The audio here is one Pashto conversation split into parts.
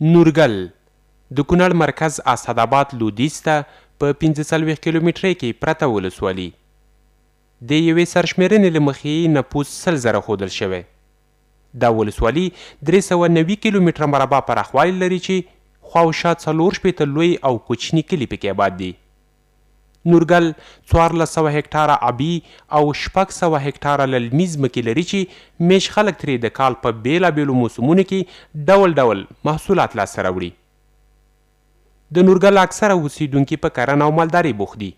نورګل د کونړ مرکز اسداباد لودیځ ته په 45 کیلومترۍ کې پرته ولسوالي. د یوې سرشمېرنې له مخې نفوس 100,000 ښودل شوی. دا ولسوالي 390 کیلومتره مربع پراخوالی لري چې خواوشا 4 لوی او کوچني کلي پکې آباد دي. نورګل 1400 هکټاره آبي او 600 هکټاره للمي ځمکې لري چې میش خلک ترې د کال په بیلابیلو موسمونو کې ډول ډول محصولات لاسته راوړي. د نورګل اکثره اوسیدونکي په کرنه او مالدارۍ بوخت دي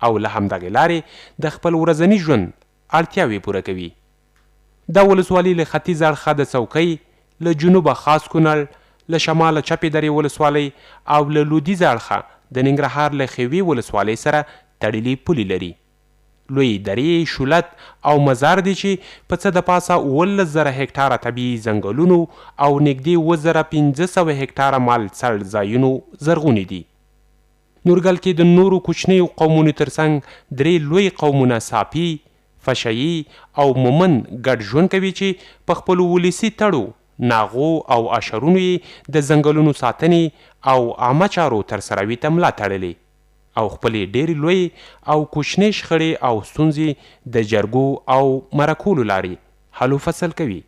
او له همدغې لارې د خپل ورځني ژوند اړتیاوې پوره کوي. دا ولسوالي له ختیځ اړخه د څوکۍ، له جنوبه خاص کونړ، له شماله چپې درې ولسوالۍ او له لویدیځ اړخه د ننګرهار له ښوي ولسوالۍ سره تړلي پولې لري. لوی درې، شولت او مزار دي چې په څه د پاسه 19,000 هکټاره طبیعي ځنګلونو او نږدې 7,500 هکټاره مال څړ ځایونو زرغونې دي. نورګل کې د نورو کوچنیو قومونو ترڅنګ 3 لوی قومونه ساپي، فشیي او مومن ګډ ژوند کوي چې په خپلو ولسي تړو، ناغو او اشرونو یې د ځنګلونو ساتنې او عامه چارو ترسروي ته ملا تړلې او خپلې ډېرې لوی او کوچنۍ شخړې او ستونزې د جرګو او مرکو له لارې حل و فصل کوي.